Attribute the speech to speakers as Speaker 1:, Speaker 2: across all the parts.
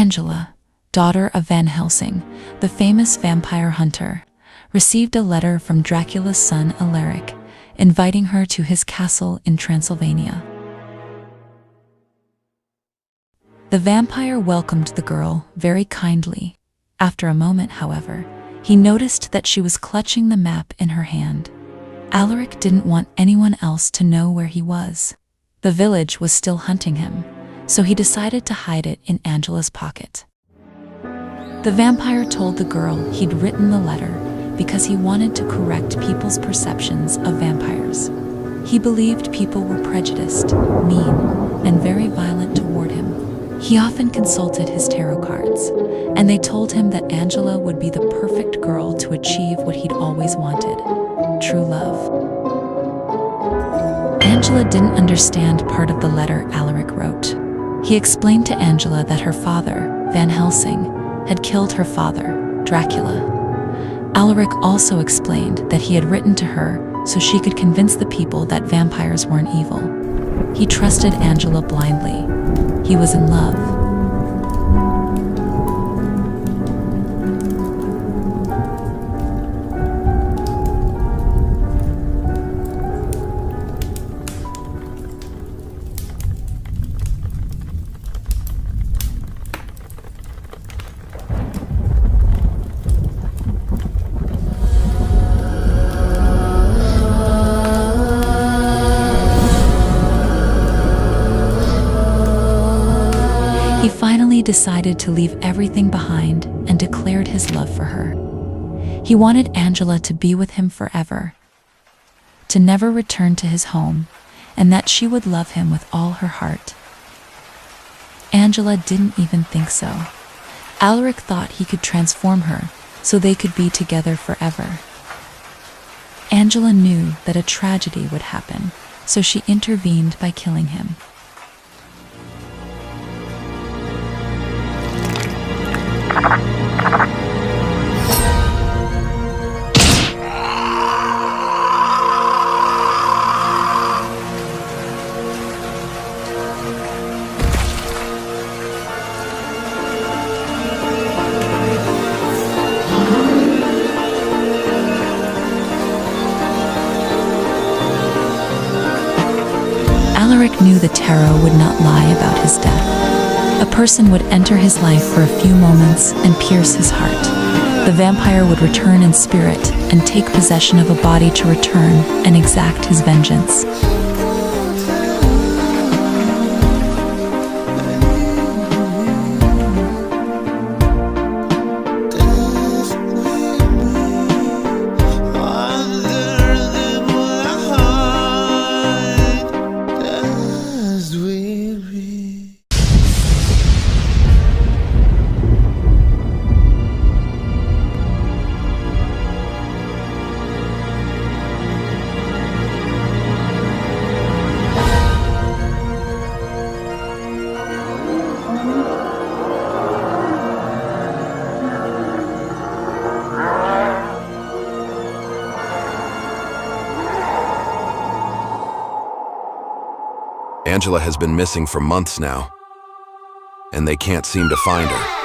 Speaker 1: Angela, daughter of Van Helsing, the famous vampire hunter, received a letter from Dracula's son Alaric, inviting her to his castle in Transylvania. The vampire welcomed the girl very kindly. After a moment, however, he noticed that she was clutching the map in her hand. Alaric didn't want anyone else to know where he was. The village was still hunting him, so he decided to hide it in Angela's pocket. The vampire told the girl he'd written the letter because he wanted to correct people's perceptions of vampires. He believed people were prejudiced, mean, and very violent toward him. He often consulted his tarot cards, and they told him that Angela would be the perfect girl to achieve what he'd always wanted: true love. Angela didn't understand part of the letter Alaric wrote. He explained to Angela that her father, Van Helsing, had killed her father, Dracula. Alaric also explained that he had written to her so she could convince the people that vampires weren't evil. He trusted Angela blindly. He was in love. He finally decided to leave everything behind and declared his love for her. He wanted Angela to be with him forever, to never return to his home, and that she would love him with all her heart. Angela didn't even think so. Alaric thought he could transform her so they could be together forever. Angela knew that a tragedy would happen, so she intervened by killing him. Alaric knew the tarot would not lie about his death. A person would enter his life for a few moments and pierce his heart. The vampire would return in spirit and take possession of a body to return and exact his vengeance.
Speaker 2: Angela has been missing for months now, and they can't seem to find her.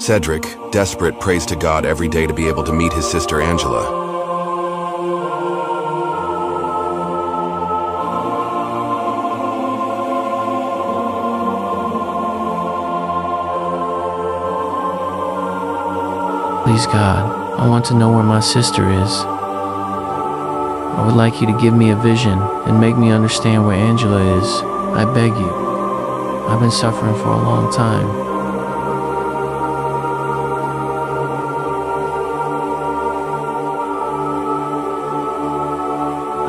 Speaker 2: Cedric, desperate, prays to God every day to be able to meet his sister Angela.
Speaker 3: Please, God, I want to know where my sister is. I would like you to give me a vision and make me understand where Angela is. I beg you. I've been suffering for a long time.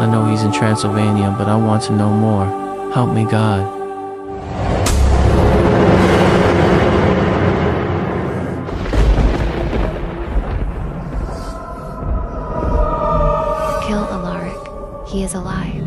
Speaker 3: I know he's in Transylvania, but I want to know more. Help me, God.
Speaker 4: Kill Alaric. He is alive.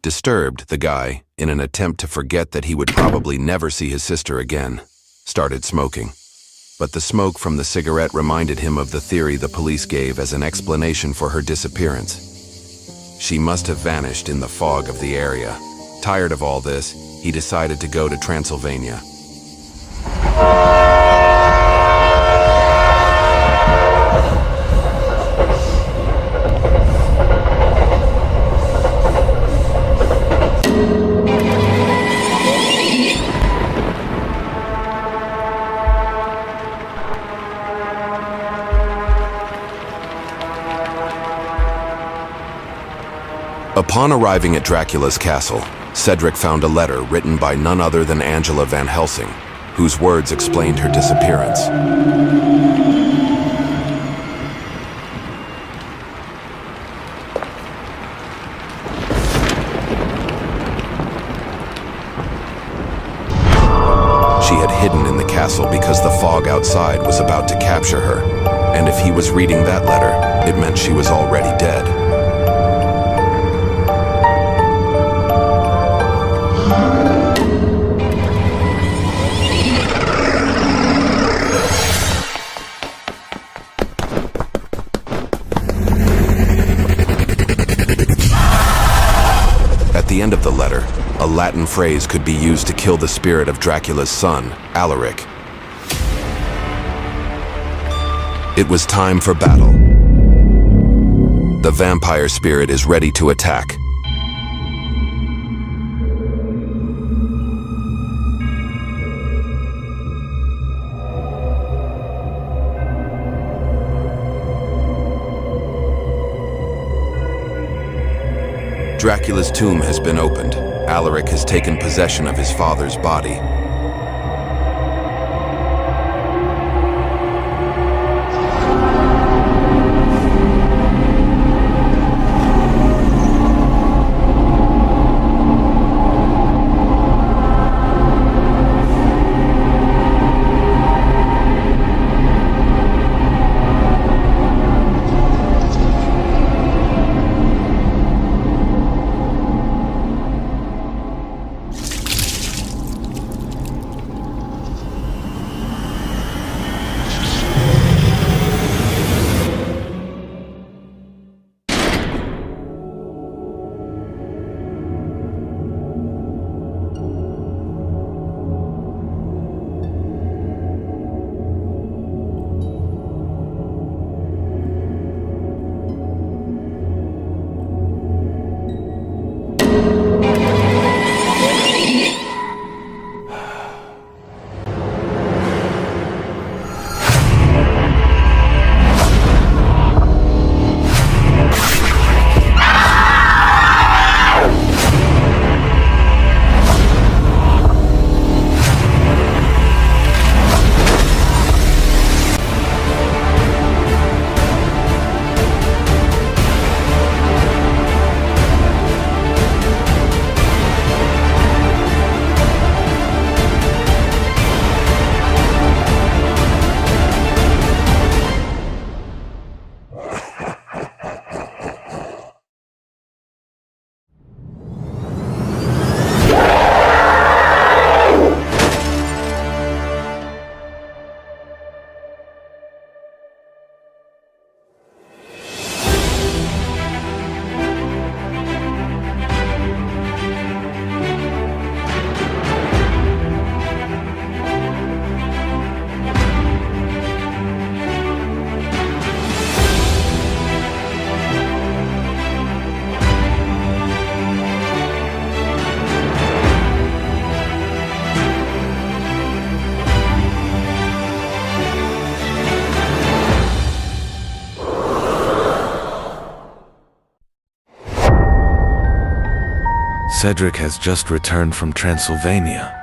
Speaker 2: Disturbed, the guy, in an attempt to forget that he would probably never see his sister again, started smoking. But the smoke from the cigarette reminded him of the theory the police gave as an explanation for her disappearance. She must have vanished in the fog of the area. Tired of all this, he decided to go to Transylvania. Upon arriving at Dracula's castle, Cedric found a letter written by none other than Angela Van Helsing, whose words explained her disappearance. She had hidden in the castle because the fog outside was about to capture her, and if he was reading that letter, it meant she was already dead. At the end of the letter, a Latin phrase could be used to kill the spirit of Dracula's son, Alaric. It was time for battle. The vampire spirit is ready to attack. Dracula's tomb has been opened. Alaric has taken possession of his father's body.
Speaker 4: Cedric has just returned from Transylvania,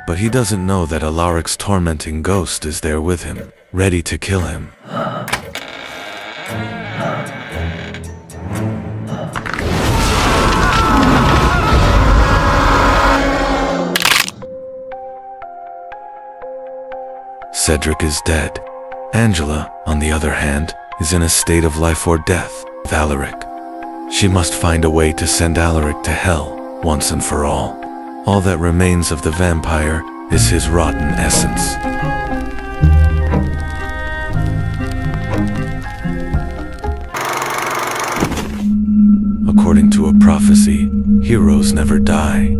Speaker 4: but he doesn't know that Alaric's tormenting ghost is there with him, ready to kill him. Cedric is dead. Angela, on the other hand, is in a state of life or death with Alaric. She must find a way to send Alaric to hell once and for all. All that remains of the vampire is his rotten essence. According to a prophecy, heroes never die.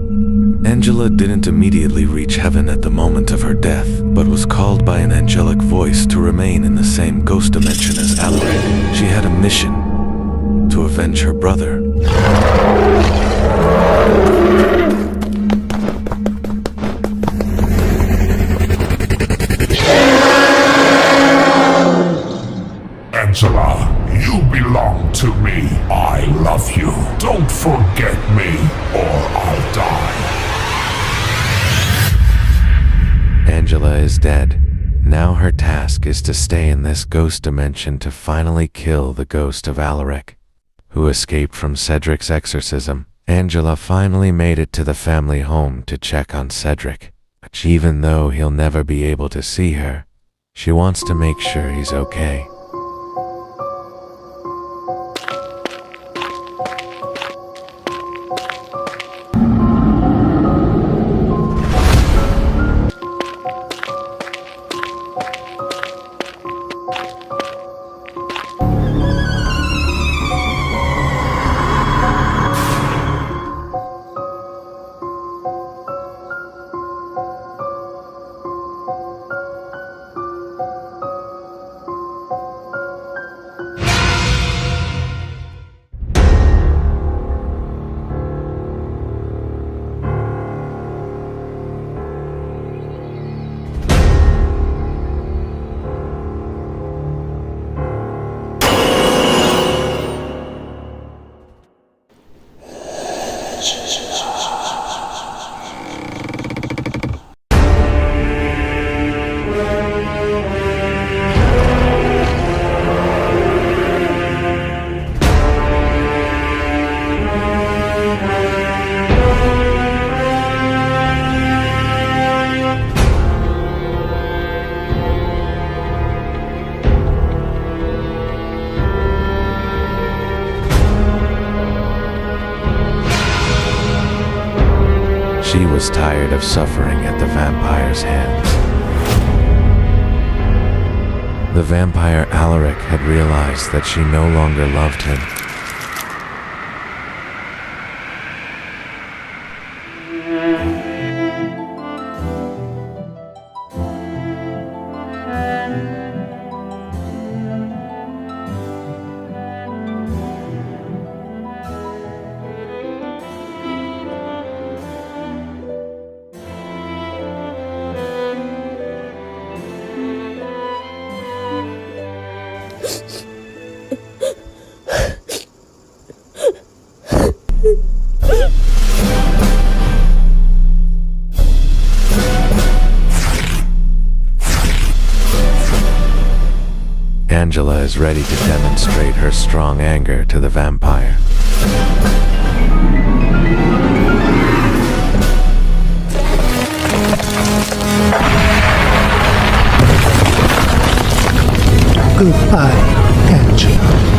Speaker 4: Angela didn't immediately reach heaven at the moment of her death, but was called by an angelic voice to remain in the same ghost dimension as Alaric. She had a mission: to avenge her brother.
Speaker 5: Angela, you belong to me. I love you. Don't forget me, or I'll die.
Speaker 4: Angela is dead. Now her task is to stay in this ghost dimension to finally kill the ghost of Alaric, who escaped from Cedric's exorcism. Angela finally made it to the family home to check on Cedric. Even though he'll never be able to see her, she wants to make sure he's okay. She was tired of suffering at the vampire's hands. The vampire Alaric had realized that she no longer loved him. Angela is ready to demonstrate her strong anger to the vampire.
Speaker 6: Goodbye, Angela.